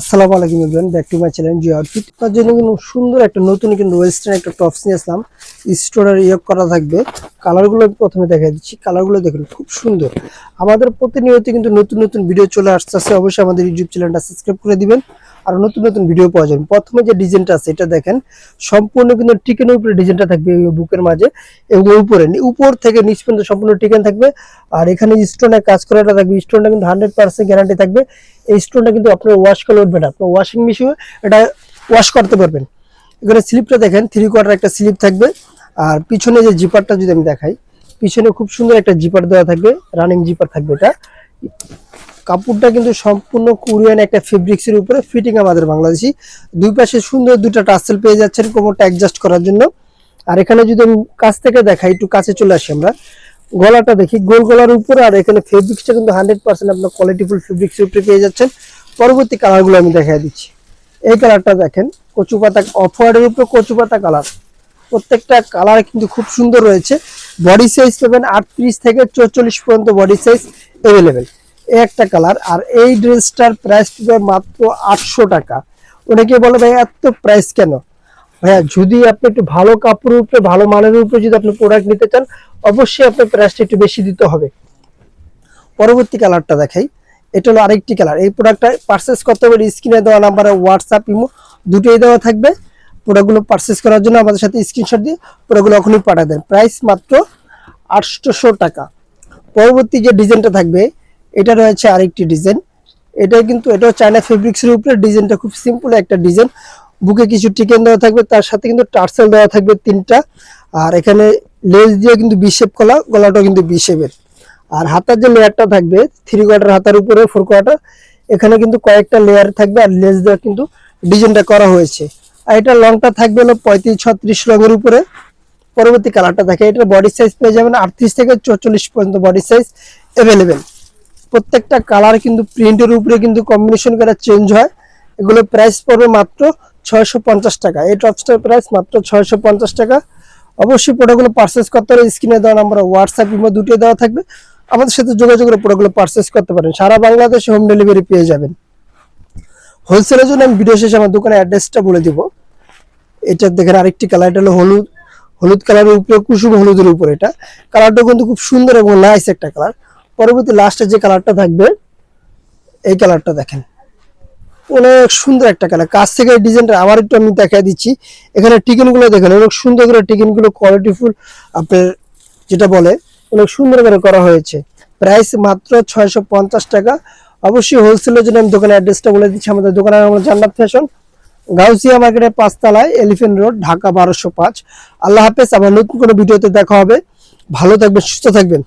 আসসালামু আলাইকুম everyone, back to my channel Jio outfit. তার জন্য কিন্তু সুন্দর একটা নতুন কিন্তু ওয়েস্টার্ন একটা টপস নিয়ে আসলাম। স্টোনের ইয়োগ করা থাকবে। কালারগুলো প্রথমে দেখাই দিচ্ছি। কালারগুলো দেখুন খুব সুন্দর। আমাদের প্রতিনিয়ত কিন্তু নতুন নতুন ভিডিও চলে আসতেছে। অবশ্যই আমাদের ইউটিউব চ্যানেলটা সাবস্ক্রাইব করে দিবেন আর নতুন নতুন ভিডিও পাওয়া যাবে। প্রথমে যে ডিজাইনটা আছে এটা দেখেন, সম্পূর্ণ কিন্তু টিকেনের উপরে ডিজাইনটা থাকবে এই বুকের মাঝে, এবং উপর থেকে নিচ পর্যন্ত সম্পূর্ণ টিকেন থাকবে। আর এখানে স্টোনের কাজ করাটা থাকবে। স্টোনটা কিন্তু 100% গ্যারান্টি থাকবে। এই স্টোনটা কিন্তু আপনার ওয়াশ করলে উঠবে না, আপনার ওয়াশিং মেশিনে এটা ওয়াশ করতে পারবেন। এখানে স্লিপটা দেখেন, 3/4 একটা স্লিপ থাকবে। আর পিছনে যে জিপারটা যদি আমি দেখাই, পিছনে খুব সুন্দর একটা জিপার দেওয়া থাকবে, রানিং জিপার থাকবে। এটা কাপড়টা কিন্তু সম্পূর্ণ কোরিয়ান একটা ফেব্রিক্সের উপরে ফিটিং, আমাদের বাংলাদেশি। দুই পাশে সুন্দর দুটো টাসেল পেয়ে যাচ্ছেন কোমরটা অ্যাডজাস্ট করার জন্য। আর এখানে যদি আমি কাছ থেকে দেখাই, একটু কাছে চলে আসি আমরা, গলাটা দেখি গোল গলার উপরে। আর এখানে ফেব্রিক্সটা কিন্তু 100% আপনার কোয়ালিটিফুল ফেব্রিক্সের উপরে পেয়ে যাচ্ছেন। পরবর্তী কালারগুলো আমি দেখাই দিচ্ছি। এই কালারটা দেখেন, কচু পাতা অফওয়ার্ডের উপরে কচু পাতা কালার। প্রত্যেকটা কালার কিন্তু খুব সুন্দর রয়েছে। বডি সাইজ পাবেন 38 থেকে 44 পর্যন্ত বডি সাইজ অ্যাভেলেবেল। এই একটা কালার। আর এই ড্রেসটার প্রাইস পাবে মাত্র 800 টাকা। অনেকে বলে ভাই এত প্রাইস কেন? ভাইয়া, যদি আপনি একটু ভালো কাপড়ের উপরে, ভালো মানের উপরে যদি আপনি প্রোডাক্ট নিতে চান, অবশ্যই আপনার প্রাইসটা একটু বেশি দিতে হবে। পরবর্তী কালারটা দেখাই। এটা হলো আরেকটি কালার। এই প্রোডাক্টটা পারচেস করতে হবে স্ক্রিনে দেওয়া নাম্বারে, হোয়াটসঅ্যাপ ইমো দুটোই দেওয়া থাকবে। প্রোডাক্টগুলো পারচেস করার জন্য আমাদের সাথে স্ক্রিনশট দিয়ে প্রোডাক্টগুলো এখনই পাঠিয়ে দেন। প্রাইস মাত্র 800 টাকা। পরবর্তী যে ডিজাইনটা থাকবে, এটা রয়েছে আরেকটি ডিজাইন। এটাও চায়না ফেব্রিক্সের উপরে। ডিজাইনটা খুব সিম্পল একটা ডিজাইন। বুকে কিছু টিকেন দেওয়া থাকবে, তার সাথে কিন্তু টার্সেল দেওয়া থাকবে 3টা। আর এখানে লেস দিয়ে কিন্তু বি শেপ গলাটাও কিন্তু বি শেপের। আর হাতার যে লেয়ারটা থাকবে, 3/4 হাতার উপরে 4/4, এখানে কিন্তু কয়েকটা লেয়ার থাকবে। আর লেস দেওয়া কিন্তু ডিজাইনটা করা হয়েছে। আর এটা লংটা থাকবে হলো 35-36 রঙের উপরে। পরবর্তী কালারটা দেখে, এটার বডি সাইজ পেয়ে যাবেন 38 থেকে 44 পর্যন্ত বডি সাইজ অ্যাভেলেবেল। প্রত্যেকটা কালার কিন্তু প্রিন্টের উপরে কিন্তু কম্বিনেশন করা চেঞ্জ হয়। এগুলো প্রাইস পড়বে মাত্র 650 টাকা। এই টপসটার প্রাইস মাত্র 650 টাকা। অবশ্যই প্রোডাক্টগুলো পারচেস করতে হলে স্ক্রিনে দেওয়া নাম্বার, হোয়াটসঅ্যাপ ইমো দুটোই দেওয়া থাকবে। আমাদের সাথে যোগাযোগ করে প্রোডাক্টগুলো পারচেস করতে পারেন। সারা বাংলাদেশে হোম ডেলিভারি পেয়ে যাবেন। হোলসেলের জন্য আমি ভিডিও শেষে আমার দোকানের অ্যাড্রেসটা বলে দিব। এটা দেখেন আরেকটি কালার। এটা হলো হলুদ হলুদ কালারের উপরে, কুসুম হলুদের উপরে। এটা কালারটা কিন্তু খুব সুন্দর এবং নাইস একটা কালার। পরবর্তী লাস্টে যে কালারটা থাকবে, এই কালারটা দেখেন, অনেক সুন্দর একটা কালার। কাছ থেকে ডিজাইনটা আবার একটু আমি দেখাই দিচ্ছি। এখানে টিকেন গুলো দেখেন, অনেক সুন্দর করে টিকেন গুলো কোয়ালিটিফুল, আপনার যেটা বলে অনেক সুন্দর করে করা হয়েছে। প্রাইস মাত্র 650 টাকা। অবশ্যই হোলসেলের জন্য আমি দোকানের অ্যাড্রেসটা বলে দিচ্ছি। আমাদের দোকানের নাম জান্নাত ফ্যাশন, গাউসিয়া মার্কেটের 5 তলায়, এলিফ্যান্ট রোড, ঢাকা 1205। আল্লাহ হাফেজ। আবার নতুন কোনো ভিডিওতে দেখা হবে। ভালো থাকবেন, সুস্থ থাকবেন।